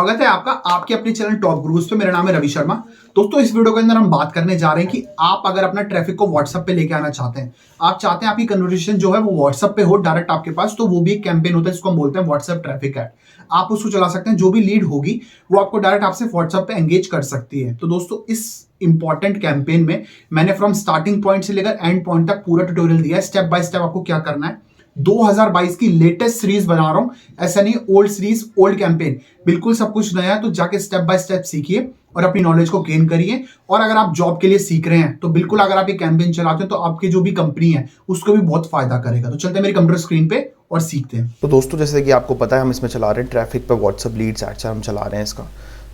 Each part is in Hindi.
स्वागत है आपका आपके अपने चैनल टॉप गुरुज पे। मेरा नाम है रवि शर्मा। दोस्तों, इस वीडियो के अंदर हम बात करने जा रहे हैं कि आप अगर अपना ट्रैफिक को व्हाट्सएप पे लेके आना चाहते हैं, आप चाहते हैं आपकी कन्वर्सेशन जो है वो व्हाट्सएप पे हो डायरेक्ट आपके पास, तो वो भी एक कैंपेन होता है जिसको हम बोलते हैं व्हाट्सएप ट्रैफिक ऐड। आप उसको चला सकते हैं, जो भी लीड होगी वो आपको डायरेक्ट आपसे व्हाट्सएप पे एंगेज कर सकती है। तो दोस्तों, इस इंपॉर्टेंट कैंपेन में मैंने फ्रॉम स्टार्टिंग पॉइंट से लेकर एंड पॉइंट तक पूरा ट्यूटोरियल दिया है, स्टेप बाय स्टेप आपको क्या करना है। 2022 की लेटेस्ट सीरीज बना रहा हूं, ऐसा नहीं ओल्ड सीरीज ओल्ड कैंपेन, बिल्कुल सब कुछ नया है। तो जाके स्टेप बाय स्टेप सीखिए और अपनी नॉलेज को गेन करिए। और अगर आप जॉब के लिए सीख रहे हैं तो बिल्कुल अगर आप ये कैंपेन चलाते हैं तो आपकी जो भी कंपनी है उसको भी बहुत फायदा करेगा। तो चलते हैं मेरी कंप्यूटर स्क्रीन पे और सीखते हैं। तो दोस्तों, जैसे कि आपको पता है हम इसमें चला रहे हैं ट्रैफिक पे व्हाट्सअप लीड्स एड्स हम चला रहे हैं इसका।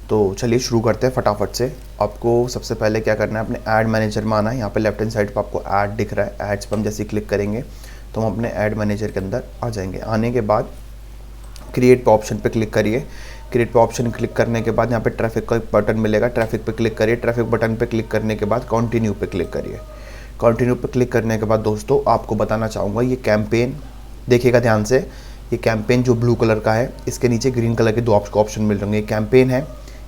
तो चलिए शुरू करते हैं फटाफट से। आपको सबसे पहले क्या करना है, अपने ऐड मैनेजर में आना है। यहाँ पे लेफ्ट हैंड साइड पे आपको ऐड दिख रहा है, एड्स पर हम जैसे क्लिक करेंगे तो हम अपने ऐड मैनेजर के अंदर आ जाएंगे। आने के बाद क्रिएट पे ऑप्शन पे क्लिक करिए। क्रिएट पे ऑप्शन क्लिक करने के बाद यहाँ पे ट्रैफिक का एक बटन मिलेगा, ट्रैफिक पे क्लिक करिए। ट्रैफिक बटन पे क्लिक करने के बाद कंटिन्यू पे क्लिक करिए। कंटिन्यू पे क्लिक करने के बाद दोस्तों आपको बताना चाहूँगा, ये कैंपेन देखिएगा ध्यान से। ये कैंपेन जो ब्लू कलर का है, इसके नीचे ग्रीन कलर के दो आपको ऑप्शन मिल रहे हैं। ये कैंपेन है,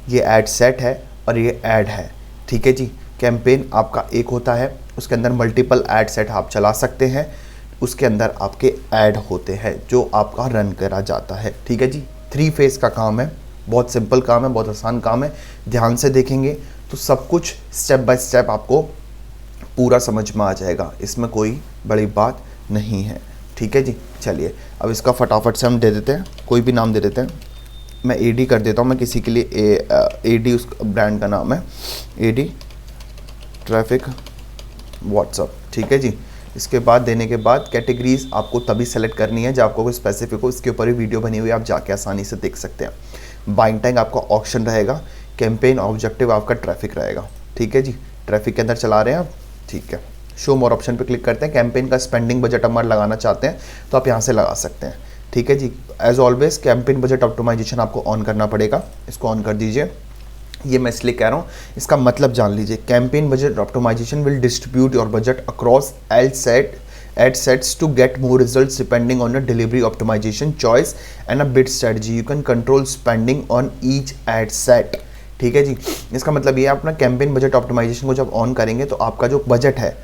ये ऐड सेट है और ये ऐड है। ठीक है जी। कैंपेन आपका एक होता है, उसके अंदर मल्टीपल ऐड सेट आप चला सकते हैं, उसके अंदर आपके ऐड होते हैं जो आपका रन करा जाता है। ठीक है जी। 3 फेज का काम है, बहुत सिंपल काम है, बहुत आसान काम है। ध्यान से देखेंगे तो सब कुछ स्टेप बाय स्टेप आपको पूरा समझ में आ जाएगा, इसमें कोई बड़ी बात नहीं है। ठीक है जी। चलिए अब इसका फटाफट से हम दे देते हैं, कोई भी नाम दे देते हैं। मैं एडी कर देता हूँ, मैं किसी के लिए एडी उस ब्रांड का नाम है, एडी ट्रैफिक व्हाट्सअप। ठीक है जी। इसके बाद देने के बाद कैटेगरीज आपको तभी सेलेक्ट करनी है जब आपको कोई स्पेसिफिक हो। इसके ऊपर ही वीडियो बनी हुई है, आप जाके आसानी से देख सकते हैं। बाइंग टैग आपका ऑप्शन रहेगा, कैंपेन ऑब्जेक्टिव आपका ट्रैफिक रहेगा। ठीक है जी। ट्रैफिक के अंदर चला रहे हैं आप, ठीक है। शो मोर ऑप्शन पे क्लिक करते हैं। कैंपेन का स्पेंडिंग बजट हमारा लगाना चाहते हैं तो आप यहाँ से लगा सकते हैं। ठीक है जी। As always campaign budget optimisation आपको ऑन करना पड़ेगा, इसको ऑन कर दीजिए। ये मैं इसलिए कह रहा हूँ, इसका मतलब जान लीजिए। Campaign budget optimisation will distribute your budget across ad sets to get more results depending on your delivery optimization choice and a bid strategy. You can control spending on each ad set. ठीक है जी। इसका मतलब ये अपना कैंपेन बजट ऑप्टिमाइजेशन को जब ऑन करेंगे तो आपका जो बजट है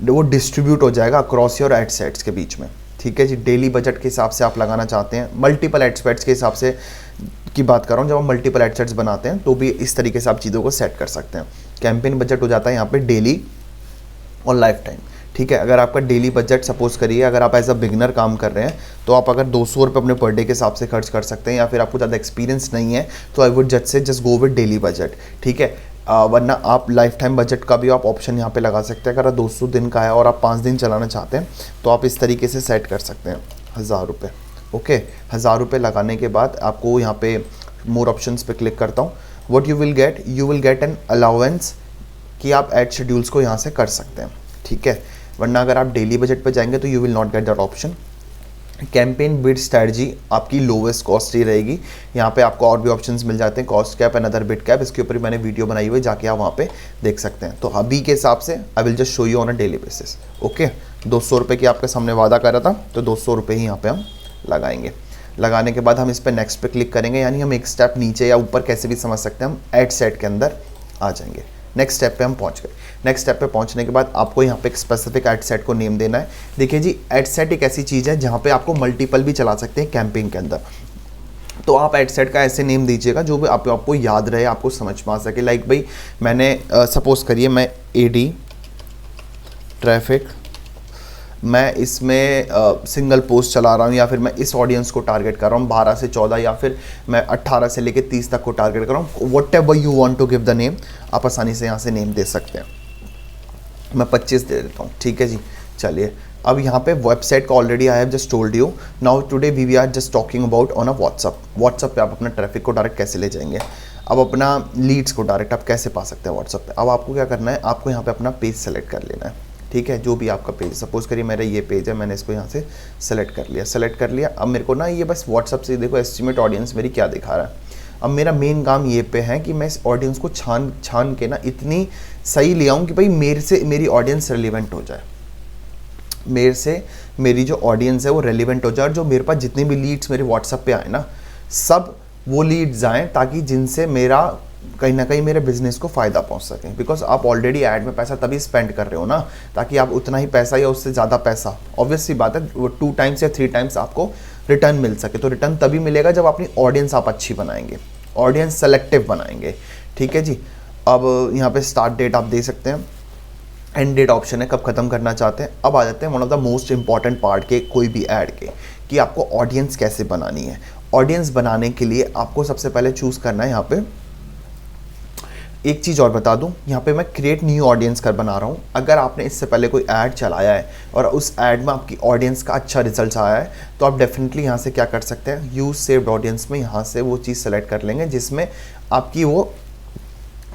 वो डिस्ट्रीब्यूट हो जाएगा अक्रॉस योर एड सेट्स के बीच में। ठीक है जी। डेली बजट के हिसाब से आप लगाना चाहते हैं, मल्टीपल एड सेट्स के हिसाब से की बात कर रहा हूँ, जब हम मल्टीपल एड सेट्स बनाते हैं तो भी इस तरीके से आप चीज़ों को सेट कर सकते हैं। कैंपेन बजट हो जाता है यहाँ पे डेली और लाइफ टाइम। ठीक है। अगर आपका डेली बजट सपोज करिए, अगर आप एज अ बिगनर काम कर रहे हैं तो आप अगर 200 रुपये अपने पर डे के हिसाब से खर्च कर सकते हैं, या फिर आपको ज़्यादा एक्सपीरियंस नहीं है तो I would just go with daily budget. ठीक है। वरना आप लाइफ टाइम बजट का भी आप ऑप्शन यहाँ पे लगा सकते हैं। अगर 200 दिन का है और आप 5 दिन चलाना चाहते हैं तो आप इस तरीके से सेट कर सकते हैं 1000 रुपये। ओके। 1000 रुपये लगाने के बाद आपको यहाँ पे मोर ऑप्शंस पे क्लिक करता हूँ। What you will get an allowance कि आप एड शेड्यूल्स को यहाँ से कर सकते हैं। ठीक है। वरना अगर आप डेली बजट पे जाएंगे तो you will not get that option. Campaign bid strategy आपकी लोवेस्ट कॉस्ट ही रहेगी। यहाँ पे आपको और भी ऑप्शंस मिल जाते हैं, cost cap and other bid cap. इसके ऊपर मैंने वीडियो बनाई हुई है, जाके आप वहाँ पे देख सकते हैं। तो अभी के हिसाब से I will just show you on a daily basis. Okay. 200 रुपये की आपके सामने वादा कर रहा था तो 200 रुपये ही यहाँ पे हम लगाएंगे। लगाने के बाद हम इस पर नेक्स्ट पे क्लिक करेंगे, यानी हम एक स्टेप नीचे या ऊपर कैसे भी समझ सकते हैं, हम एड सेट के अंदर आ जाएंगे। नेक्स्ट स्टेप पे हम पहुंच गए। नेक्स्ट स्टेप पे पहुंचने के बाद आपको यहाँ पे एक स्पेसिफिक एड सेट को नेम देना है। देखिए जी, एड सेट एक ऐसी चीज़ है जहाँ पे आपको मल्टीपल भी चला सकते हैं कैंपेन के अंदर। तो आप एड सेट का ऐसे नेम दीजिएगा जो भी आपको याद रहे, आपको समझ में आ सके। लाइक भाई मैंने सपोज करिए मैं एडी ट्रैफिक, मैं इसमें सिंगल पोस्ट चला रहा हूँ, या फिर मैं इस ऑडियंस को टारगेट कर रहा हूँ 12 से 14, या फिर मैं 18 से लेकर 30 तक को टारगेट कर रहा हूँ। Whatever you want to give the name, आप आसानी से यहाँ से नेम दे सकते हैं। मैं 25 दे देता हूँ। ठीक है जी। चलिए अब यहाँ पे वेबसाइट का already I have just told you. Now today we are just talking about on a WhatsApp पे आप अपना ट्रैफिक को डायरेक्ट कैसे ले जाएंगे, अब अपना लीड्स को डायरेक्ट आप कैसे पा सकते हैं व्हाट्सअप पे। अब आपको क्या करना है, आपको यहाँ पे अपना पेज सेलेक्ट कर लेना है। ठीक है। जो भी आपका पेज, सपोज करिए मेरा ये पेज है, मैंने इसको यहाँ से सेलेक्ट कर लिया। अब मेरे को ना ये बस व्हाट्सअप से देखो एस्टिमेट ऑडियंस मेरी क्या दिखा रहा है। अब मेरा मेन काम ये पे है कि मैं इस ऑडियंस को छान के ना इतनी सही ले आऊँ कि भाई मेरे से मेरी ऑडियंस रेलिवेंट हो जाए, मेरे से मेरी जो ऑडियंस है वो रेलिवेंट हो जाए, और जो मेरे पास जितनी भी लीड्स मेरे व्हाट्सएप पे आए ना सब वो लीड्स आएँ ताकि जिनसे मेरा कहीं ना कहीं मेरे बिजनेस को फ़ायदा पहुंच सके। बिकॉज आप ऑलरेडी ऐड में पैसा तभी स्पेंड कर रहे हो ना, ताकि आप उतना ही पैसा या उससे ज़्यादा पैसा, ऑब्वियस सी बात है, वो 2 टाइम्स या 3 टाइम्स आपको रिटर्न मिल सके। तो रिटर्न तभी मिलेगा जब अपनी ऑडियंस आप अच्छी बनाएंगे, ऑडियंस सेलेक्टिव बनाएंगे। ठीक है जी। अब यहाँ पे स्टार्ट डेट आप दे सकते हैं, एंड डेट ऑप्शन है, कब खत्म करना चाहते हैं। अब आ जाते हैं one of the most important part के कोई भी ऐड के, कि आपको ऑडियंस कैसे बनानी है। ऑडियंस बनाने के लिए आपको सबसे पहले चूज़ करना है, यहाँ पे एक चीज़ और बता दूं, यहाँ पे मैं क्रिएट न्यू ऑडियंस कर बना रहा हूँ। अगर आपने इससे पहले कोई ऐड चलाया है और उस ऐड में आपकी ऑडियंस का अच्छा रिजल्ट आया है, तो आप डेफिनेटली यहाँ से क्या कर सकते हैं, यूज़ सेव्ड ऑडियंस में यहाँ से वो चीज़ सेलेक्ट कर लेंगे जिसमें आपकी वो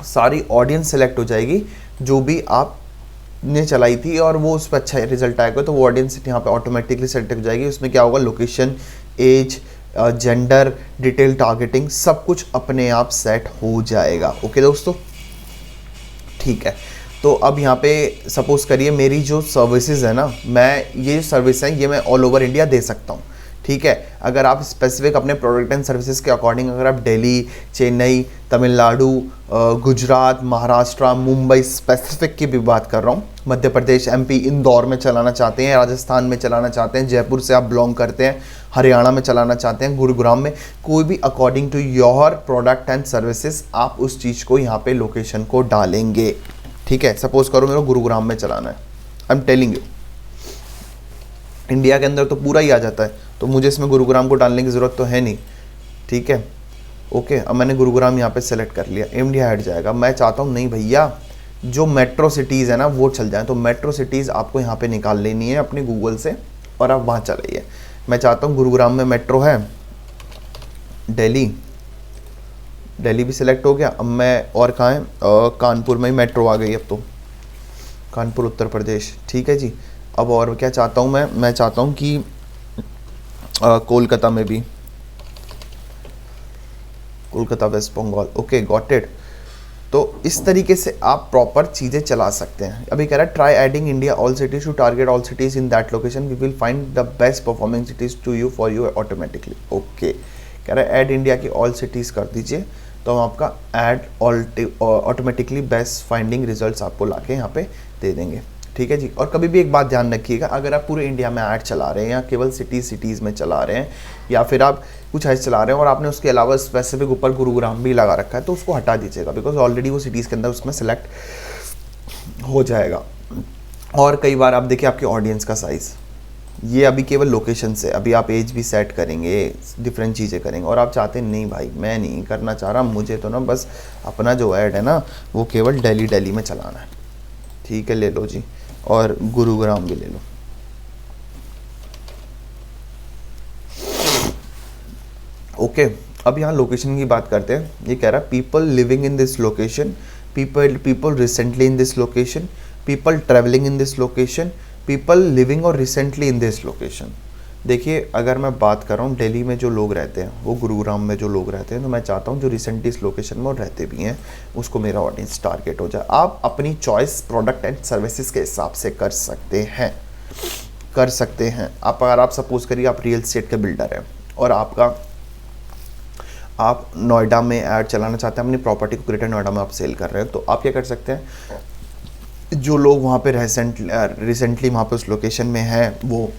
सारी ऑडियंस सेलेक्ट हो जाएगी जो भी आपने चलाई थी, और वो उस पर अच्छा रिजल्ट आएगा तो वो ऑडियंस यहाँ पे ऑटोमेटिकली सेलेक्ट हो जाएगी। उसमें क्या होगा, location, age, gender, detail targeting, सब कुछ अपने आप सेट हो जाएगा। ओके दोस्तों, ठीक है। तो अब यहाँ पे सपोज करिए मेरी जो सर्विसेज है ना, मैं ये सर्विस है ये मैं ऑल ओवर इंडिया दे सकता हूँ। ठीक है। अगर आप स्पेसिफिक अपने प्रोडक्ट एंड सर्विसेज के अकॉर्डिंग, अगर आप दिल्ली, चेन्नई, तमिलनाडु, गुजरात, महाराष्ट्र, मुंबई स्पेसिफिक की भी बात कर रहा हूँ, मध्य प्रदेश, एमपी, इंदौर में चलाना चाहते हैं, राजस्थान में चलाना चाहते हैं, जयपुर से आप बिलोंग करते हैं, हरियाणा में चलाना चाहते हैं, गुरुग्राम में, कोई भी according to your product and services आप उस चीज़ को यहाँ पे लोकेशन को डालेंगे। ठीक है। सपोज करो मेरे को गुरुग्राम में चलाना है, I am telling you, India के अंदर तो पूरा ही आ जाता है, तो मुझे इसमें गुरुग्राम को डालने की ज़रूरत तो है नहीं। ठीक है। ओके, अब मैंने गुरुग्राम यहाँ पे सेलेक्ट कर लिया, इंडिया हट जाएगा। मैं चाहता हूँ नहीं भैया, जो मेट्रो सिटीज़ है ना वो चल जाए, तो मेट्रो सिटीज़ आपको यहाँ पे निकाल लेनी है अपने गूगल से और आप वहाँ चलाइए। मैं चाहता हूँ गुरुग्राम में मेट्रो है, दिल्ली, दिल्ली भी सिलेक्ट हो गया। अब मैं और कहाँ है, कानपुर में ही मेट्रो आ गई अब तो, कानपुर उत्तर प्रदेश। ठीक है जी। अब और क्या चाहता हूँ मैं चाहता हूँ कि कोलकाता में भी, Kolkata, West Bengal. Okay, got it. तो इस तरीके से आप प्रॉपर चीज़ें चला सकते हैं। अभी कह रहा है try adding India all cities to target all cities in that location, we will find the best performing cities to you for you automatically. Okay, कह रहा है ऐड इंडिया की ऑल सिटीज़ कर दीजिए, तो हम आपका ad automatically best finding results आपको लाके यहाँ पे दे देंगे। ठीक है जी। और कभी भी एक बात ध्यान रखिएगा, अगर आप पूरे इंडिया में ऐड चला रहे हैं या केवल सिटीज़ में चला रहे हैं, या फिर आप कुछ ऐसे चला रहे हैं और आपने उसके अलावा स्पेसिफिक ऊपर गुरुग्राम भी लगा रखा है, तो उसको हटा दीजिएगा, बिकॉज ऑलरेडी वो सिटीज़ के अंदर उसमें सेलेक्ट हो जाएगा। और कई बार आप देखिए आपके ऑडियंस का साइज़, ये अभी केवल लोकेशन से, अभी आप एज भी सेट करेंगे, डिफरेंट चीज़ें करेंगे, और आप चाहते हैं नहीं भाई मैं नहीं करना चाह रहा, मुझे तो ना बस अपना जो ऐड है ना वो केवल दिल्ली में चलाना है। ठीक है, ले लो जी, और गुरुग्राम भी ले लो। ओके, अब यहाँ लोकेशन की बात करते हैं। ये कह रहा है people living in this location, people recently in this location, people travelling in this location, people living और रिसेंटली इन दिस लोकेशन। देखिए, अगर मैं बात कर रहा हूँ दिल्ली में जो लोग रहते हैं, वो गुरुग्राम में जो लोग रहते हैं, तो मैं चाहता हूँ जो रिसेंटली इस लोकेशन में और रहते भी हैं उसको मेरा ऑडियंस टारगेट हो जाए। आप अपनी चॉइस प्रोडक्ट एंड सर्विसेज के हिसाब से कर सकते हैं। आप अगर आप सपोज करिए आप रियल एस्टेट के बिल्डर हैं और आप नोएडा में ऐड चलाना चाहते हैं, अपनी प्रॉपर्टी को ग्रेटर नोएडा में आप सेल कर रहे हैं, तो आप क्या कर सकते हैं, जो लोग वहाँ पे रिसेंटली वहाँ पे उस लोकेशन में हैं, वो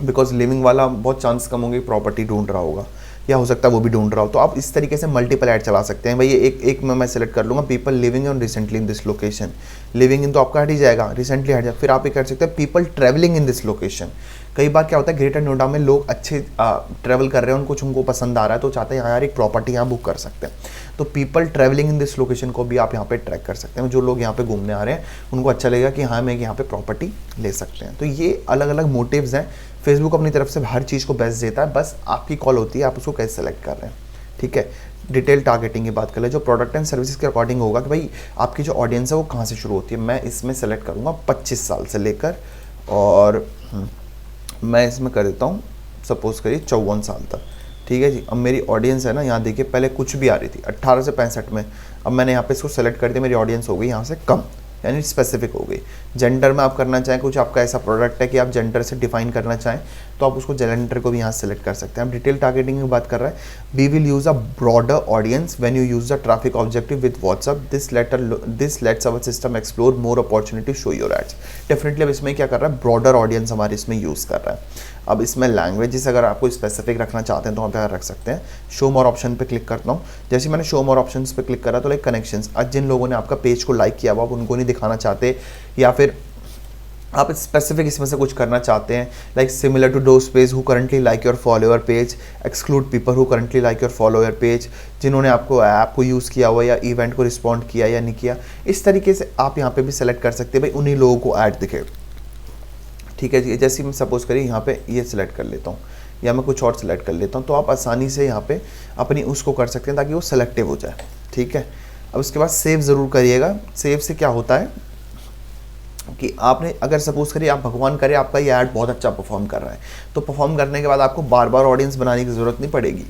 बिकॉज लिविंग वाला बहुत चांस कम होंगे प्रॉपर्टी ढूंढ रहा होगा, या हो सकता है वो भी ढूंढ रहा हो, तो आप इस तरीके से मल्टीपल ऐड चला सकते हैं। भाई एक में मैं सेलेक्ट कर लूँगा people living in recently in this location, living in तो आपका हट ही जाएगा, रिसेंटली हट जाएगा। फिर आप ये कर सकते हैं people travelling in this location. कई बार क्या होता है ग्रेटर नोएडा में लोग अच्छे ट्रैवल कर रहे हैं, उनको पसंद आ रहा है, तो चाहते हैं यार एक प्रॉपर्टी यहाँ बुक कर सकते हैं, तो people travelling in this location को भी आप यहाँ पे ट्रैक कर सकते हैं। जो लोग यहाँ पे घूमने आ रहे हैं उनको अच्छा लगेगा कि हाँ मैं यहाँ पे प्रॉपर्टी ले सकते हैं। तो ये अलग अलग मोटिव्स हैं। फेसबुक अपनी तरफ से हर चीज़ को बेस्ट देता है, बस आपकी कॉल होती है आप उसको कैसे सेलेक्ट कर रहे हैं। ठीक है, डिटेल टारगेटिंग की बात कर ले, जो प्रोडक्ट एंड सर्विसेज के अकॉर्डिंग होगा कि भाई आपकी जो ऑडियंस है वो कहाँ से शुरू होती है। मैं इसमें सेलेक्ट करूँगा 25 साल से लेकर, और मैं इसमें कर देता हूँ सपोज करिए 54 साल तक। ठीक है जी। अब मेरी ऑडियंस है ना, यहाँ देखिए पहले कुछ भी आ रही थी 18 से 65 में, अब मैंने यहाँ पे इसको सेलेक्ट कर दिया, मेरी ऑडियंस हो गई यहाँ से कम। यानी स्पेसिफिक हो गई। जेंडर में आप करना चाहें, कुछ आपका ऐसा प्रोडक्ट है कि आप जेंडर से डिफाइन करना चाहें तो आप उसको जेंडर को भी यहाँ सेलेक्ट कर सकते हैं। आप डिटेल टारगेटिंग की बात कर रहे हैं, we will use a broader audience when you use the traffic objective with WhatsApp, this lets our system explore more opportunity show your ads. Definitely अब इसमें क्या कर रहा है, ब्रॉडर ऑडियंस हमारे इसमें यूज़ कर रहा है। अब इसमें लैंग्वेजेस अगर आपको स्पेसिफिक रखना चाहते हैं तो आप यहाँ रख सकते हैं। शो मोर ऑप्शन पे क्लिक करता हूँ। जैसे मैंने शो मोर ऑप्शंस पे क्लिक करा तो लाइक कनेक्शंस, आज जिन लोगों ने आपका पेज को लाइक किया हुआ आप उनको नहीं दिखाना चाहते, या फिर आप स्पेसिफिक इसमें से कुछ करना चाहते हैं like similar to those page who currently like your follower page, exclude people who currently like your follower page, जिन्होंने आपको ऐप को यूज़ किया हुआ या इवेंट को रिस्पॉन्ड किया या नहीं किया। इस तरीके से आप यहाँ पे भी सेलेक्ट कर सकते हैं भाई उन्हीं लोगों को ऐड दिखे। ठीक है जी, जैसे मैं सपोज करिए यहाँ पे ये सिलेक्ट कर लेता हूँ या मैं कुछ और सिलेक्ट कर लेता हूँ, तो आप आसानी से यहाँ पे अपनी उसको कर सकते हैं ताकि वो सेलेक्टिव हो जाए। ठीक है, अब उसके बाद सेव ज़रूर करिएगा। सेव से क्या होता है कि आपने अगर सपोज करिए आप भगवान करे आपका ये ऐड बहुत अच्छा परफॉर्म कर रहा है, तो परफॉर्म करने के बाद आपको बार बार ऑडियंस बनाने की ज़रूरत नहीं पड़ेगी,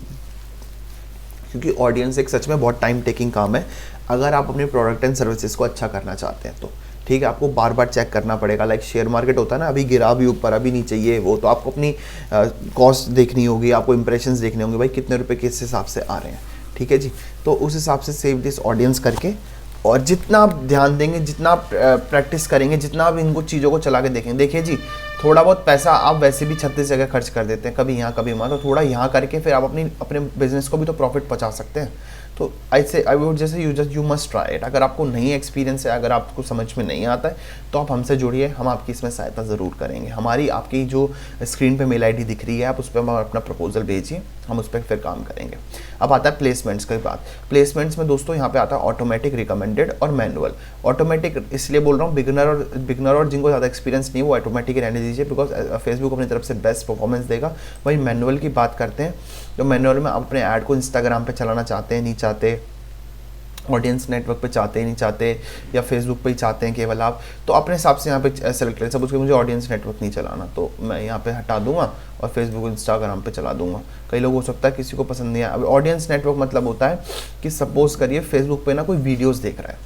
क्योंकि ऑडियंस एक सच में बहुत टाइम टेकिंग काम है अगर आप अपने प्रोडक्ट एंड सर्विसेज को अच्छा करना चाहते हैं तो। ठीक है, आपको बार बार चेक करना पड़ेगा। लाइक शेयर मार्केट होता है ना, अभी गिरा, अभी ऊपर, अभी नीचे, ये वो, तो आपको अपनी कॉस्ट देखनी होगी, आपको इंप्रेशंस देखने होंगे भाई कितने रुपए किस हिसाब से आ रहे हैं। ठीक है जी, तो उस हिसाब से सेव दिस ऑडियंस करके, और जितना आप ध्यान देंगे, जितना आप प्रैक्टिस करेंगे, जितना आप इनको चीज़ों को चला के देखेंगे, देखिए जी थोड़ा बहुत पैसा आप वैसे भी 36 जगह खर्च कर देते हैं, कभी यहाँ कभी वहाँ, तो थोड़ा यहाँ करके फिर आप अपने बिजनेस को भी तो प्रॉफिट पहुँचा सकते हैं। तो आई वुड जैसे यू मस्ट ट्राई इट। अगर आपको नहीं एक्सपीरियंस है, अगर आपको समझ में नहीं आता है तो आप हमसे जुड़िए, हम आपकी इसमें सहायता ज़रूर करेंगे। हमारी आपकी जो स्क्रीन पे मेल आईडी दिख रही है, आप उस पर अपना प्रपोजल भेजिए, हम उस पर फिर काम करेंगे। अब आता है प्लेसमेंट्स की बात। प्लेसमेंट्स में दोस्तों यहाँ पे आता है ऑटोमेटिक, रिकमेंडेड और मैनुअल। ऑटोमेटिक इसलिए बोल रहा हूँ, बिगनर और जिनको ज़्यादा एक्सपीरियंस नहीं वो ऑटोमेटिक रहने दीजिए, बिकॉज फेसबुक अपनी तरफ से बेस्ट परफॉर्मेंस देगा। वही मैनुअल की बात करते हैं, तो मैनुअल में आप अपने ऐड को इंस्टाग्राम पे चलाना चाहते हैं, नहीं चाहते, ऑडियंस नेटवर्क पे चाहते हैं, नहीं चाहते, या फेसबुक पे ही चाहते हैं केवल आप, तो अपने हिसाब से यहाँ पे सेलेक्ट करें। सपोज कि मुझे ऑडियंस नेटवर्क नहीं चलाना, तो मैं यहाँ पे हटा दूंगा और फेसबुक इंस्टाग्राम पे चला दूंगा। कई लोग हो सकता है किसी को पसंद नहीं आए। अब ऑडियंस नेटवर्क मतलब होता है कि सपोज करिए फेसबुक पे ना कोई वीडियोस देख रहा है,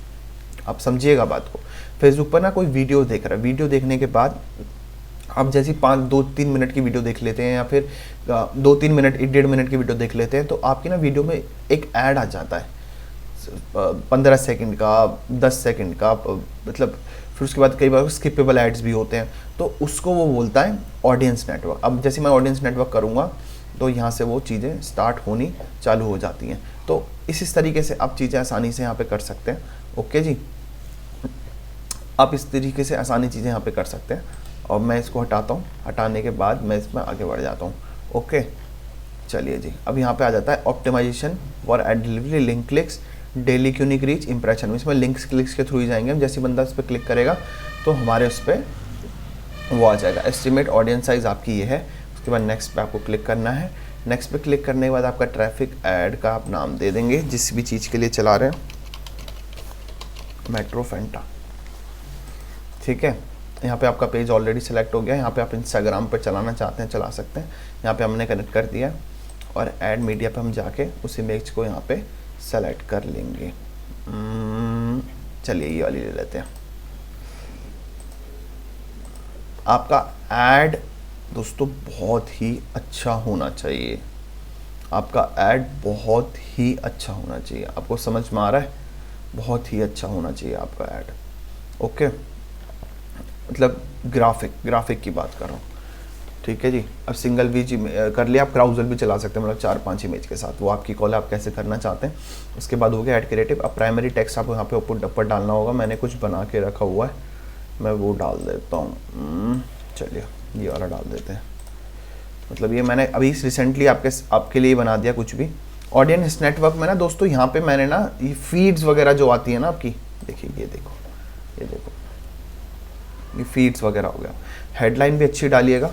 आप समझिएगा बात को, फेसबुक पर ना कोई वीडियो देख रहा है, वीडियो देखने के बाद आप जैसे 2-3 मिनट की वीडियो देख लेते हैं, या फिर 2-3 मिनट 1-1.5 मिनट की वीडियो देख लेते हैं, तो आपकी ना वीडियो में एक ऐड आ जाता है 15 सेकंड का, 10 सेकंड का, मतलब फिर उसके बाद कई बार स्किपेबल एड्स भी होते हैं, तो उसको वो बोलता है ऑडियंस नेटवर्क। अब जैसे मैं ऑडियंस नेटवर्क करूँगा तो यहाँ से वो चीज़ें स्टार्ट होनी चालू हो जाती हैं। तो इस तरीके से आप चीज़ें आसानी से यहाँ पे कर सकते हैं। ओके जी, आप इस तरीके से आसानी चीज़ें यहाँ पे कर सकते हैं। और मैं इसको हटाता हूँ, हटाने के बाद मैं इसमें आगे बढ़ जाता हूँ। ओके, चलिए जी, अब यहाँ पे आ जाता है optimisation for ad delivery, link clicks, daily unique reach, impression. इसमें लिंक्स क्लिक्स के थ्रू ही जाएंगे हम। जैसे बंदा इस पर क्लिक करेगा तो हमारे उस पर वो आ जाएगा। एस्टिमेट ऑडियंस साइज आपकी ये है। उसके बाद नेक्स्ट पे आपको क्लिक करना है। नेक्स्ट पे क्लिक करने के बाद आपका ट्रैफिक ऐड का आप नाम दे देंगे जिस भी चीज़ के लिए चला रहे हैं, मेट्रो फेंटा। ठीक है, यहाँ पे आपका पेज ऑलरेडी सेलेक्ट हो गया। यहाँ पे आप इंस्टाग्राम पर चलाना चाहते हैं, चला सकते हैं। यहाँ पे हमने कनेक्ट कर दिया और ऐड मीडिया पे हम जाके उस इमेज को यहाँ पे सेलेक्ट कर लेंगे। चलिए ये वाली ले लेते हैं। आपका ऐड दोस्तों बहुत ही अच्छा होना चाहिए। आपका ऐड बहुत ही अच्छा होना चाहिए। आपको समझ में आ रहा है? बहुत ही अच्छा होना चाहिए आपका ऐड। ओके, मतलब ग्राफिक की बात कर रहा हूँ। ठीक है जी, अब सिंगल वीज कर लिया, आप क्राउजल भी चला सकते हैं, मतलब 4-5 इमेज के साथ, वो आपकी कॉल है, आप कैसे करना चाहते हैं। उसके बाद हो गया ऐड क्रिएटिव। अब प्राइमरी टेक्स्ट आपको यहाँ पे ऊपर डालना होगा। मैंने कुछ बना के रखा हुआ है, मैं वो डाल देता हूँ। चलिए ये वाला डाल देते हैं। मतलब ये मैंने अभी रिसेंटली आपके लिए बना दिया कुछ भी। ऑडियंस नेटवर्क में ना दोस्तों यहाँ पे मैंने ना ये फीड्स वगैरह जो आती है ना आपकी, देखिए ये देखो ये फीड्स वगैरह हो गया। हेडलाइन भी अच्छी डालिएगा।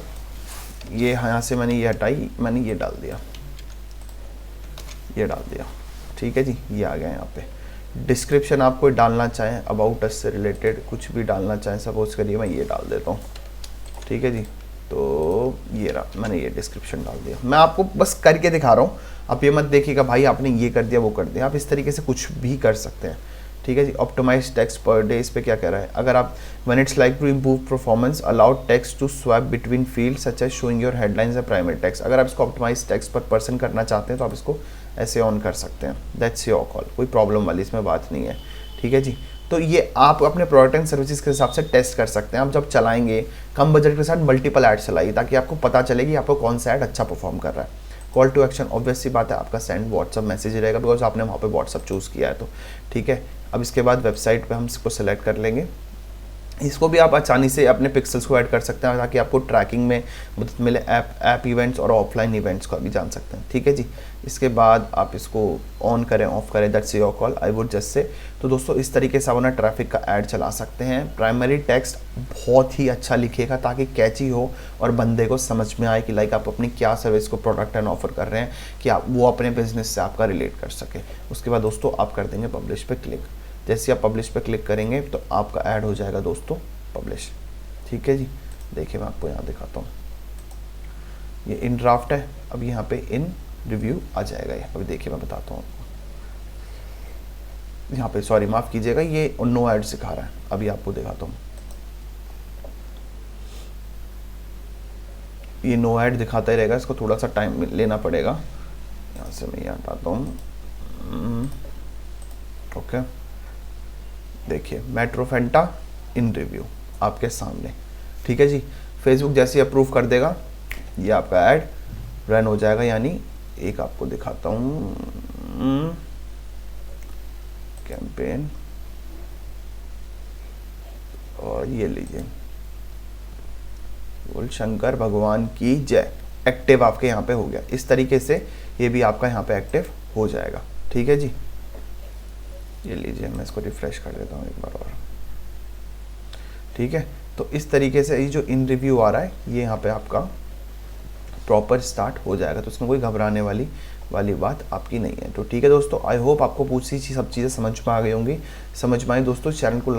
ये यहाँ से मैंने ये हटाई, मैंने ये डाल दिया। ठीक है जी, ये आ गया यहाँ पे। डिस्क्रिप्शन आप कोई डालना चाहें, अबाउट अस से रिलेटेड कुछ भी डालना चाहें, सपोज करिए मैं ये डाल देता हूँ। ठीक है जी, तो ये रहा, मैंने ये डिस्क्रिप्शन डाल दिया। मैं आपको बस करके दिखा रहा हूँ, आप ये मत देखिएगा भाई आपने ये कर दिया वो कर दिया। आप इस तरीके से कुछ भी कर सकते हैं। ठीक है जी। ऑप्टिमाइज टेक्स्ट पर डे, इस पे क्या कह रहा है, अगर आप when it's like to improve performance allow text to swap between field such as showing your headlines and primary text. अगर आप इसको ऑप्टिमाइज टेक्स्ट पर पर्सन करना चाहते हैं तो आप इसको ऐसे ऑन कर सकते हैं, दैट्स योर कॉल, कोई प्रॉब्लम वाली इसमें बात नहीं है, ठीक है जी। तो ये आप अपने प्रोडक्ट एंड सर्विसेज के हिसाब से टेस्ट कर सकते हैं। आप जब चलाएंगे कम बजट के साथ मल्टीपल ऐड चलाइए ताकि आपको पता चले कि आपको कौन सा ऐड अच्छा परफॉर्म कर रहा है। कॉल टू एक्शन ऑब्वियस सी बात है, आपका सेंड व्हाट्सअप मैसेज रहेगा बिकॉज आपने वहाँ पे व्हाट्सअप चूज़ किया है, तो ठीक है। अब इसके बाद वेबसाइट पे हम इसको सेलेक्ट कर लेंगे। इसको भी आप आसानी से अपने पिक्सल्स को ऐड कर सकते हैं ताकि आपको ट्रैकिंग में मदद मिले, ऐप इवेंट्स और ऑफलाइन इवेंट्स का भी जान सकते हैं, ठीक है जी। इसके बाद आप इसको ऑन करें ऑफ करें, that's your call, I would just say. तो दोस्तों इस तरीके से आप अपना ट्रैफिक का ऐड चला सकते हैं। प्राइमरी टेक्स्ट बहुत ही अच्छा लिखिएगा ताकि कैची हो और बंदे को समझ में आए कि लाइक आप अपनी क्या सर्विस को प्रोडक्ट एंड ऑफर कर रहे हैं, कि आप वो अपने बिजनेस से आपका रिलेट कर सके। उसके बाद दोस्तों आप कर देंगे पब्लिश पे क्लिक। जैसे आप पब्लिश पे क्लिक करेंगे तो आपका ऐड हो जाएगा दोस्तों पब्लिश, ठीक है जी। देखिए मैं आपको यहाँ दिखाता हूँ, ये इन ड्राफ्ट है, अब यहाँ पे इन रिव्यू आ जाएगा ये। अभी देखिए मैं बताता हूँ आपको, यहाँ पे सॉरी माफ़ कीजिएगा, ये नो ऐड सिखा रहा है, अभी आपको दिखाता हूँ। ये नो ऐड दिखाता ही रहेगा, इसको थोड़ा सा टाइम लेना पड़ेगा। यहाँ से मैं ये हटाता हूँ, ओके। देखिए मेट्रो फेंटा इन रिव्यू आपके सामने, ठीक है जी। फेसबुक जैसे ही अप्रूव कर देगा ये आपका ऐड रन हो जाएगा। यानी एक आपको दिखाता हूँ, कैंपेन, और ये लीजिए, बोल शंकर भगवान की जय, एक्टिव आपके यहाँ पे हो गया। इस तरीके से ये भी आपका यहाँ पे एक्टिव हो जाएगा, ठीक है जी। ये लीजिए मैं इसको रिफ्रेश कर देता हूँ एक बार और, ठीक है। तो इस तरीके से ये जो इन रिव्यू आ रहा है ये यहाँ पे आपका प्रॉपर स्टार्ट हो जाएगा, तो इसमें कोई घबराने वाली बात आपकी नहीं है। तो ठीक है दोस्तों, आई होप आपको पूरी सी सब चीज़ें समझ में आ गई होंगी। समझ में आए दोस्तों, चैनल को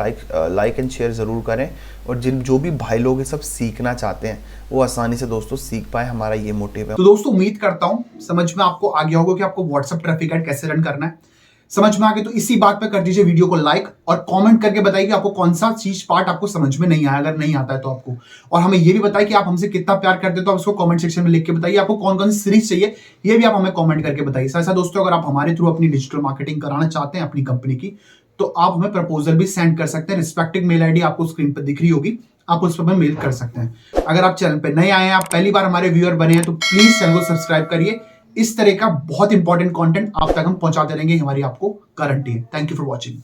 लाइक एंड शेयर ज़रूर करें, और जो भी भाई लोग ये सब सीखना चाहते हैं वो आसानी से दोस्तों सीख पाए, हमारा ये मोटिव है। तो दोस्तों उम्मीद करता हूँ समझ में आपको आ गया होगा कि आपको व्हाट्सएप ट्रैफिक ऐड कैसे रन करना है। समझ में आ गया तो इसी बात पे कर दीजिए वीडियो को लाइक, और कमेंट करके बताइए कि आपको कौन सा चीज पार्ट आपको समझ में नहीं आया, अगर नहीं आता है तो आपको। और हमें ये भी बताइए कि आप हमसे कितना प्यार करते हैं, तो आप उसको कमेंट सेक्शन में लिख के बताइए। आपको कौन कौन सी सीरीज चाहिए ये भी आप हमें कमेंट करके बताइए। साथ साथ दोस्तों अगर आप हमारे थ्रू अपनी डिजिटल मार्केटिंग कराना चाहते हैं अपनी कंपनी की, तो आप हमें प्रपोजल भी सेंड कर सकते हैं। रिस्पेक्टिव मेल आईडी आपको स्क्रीन पर दिख रही होगी, आप उस पर मेल कर सकते हैं। अगर आप चैनल पर नए आए हैं, आप पहली बार हमारे व्यूअर बने हैं, तो प्लीज चैनल को सब्सक्राइब करिए। इस तरह का बहुत इंपॉर्टेंट कंटेंट आप तक हम पहुंचाते रहेंगे, हमारी आपको गारंटी है। Thank you for watching.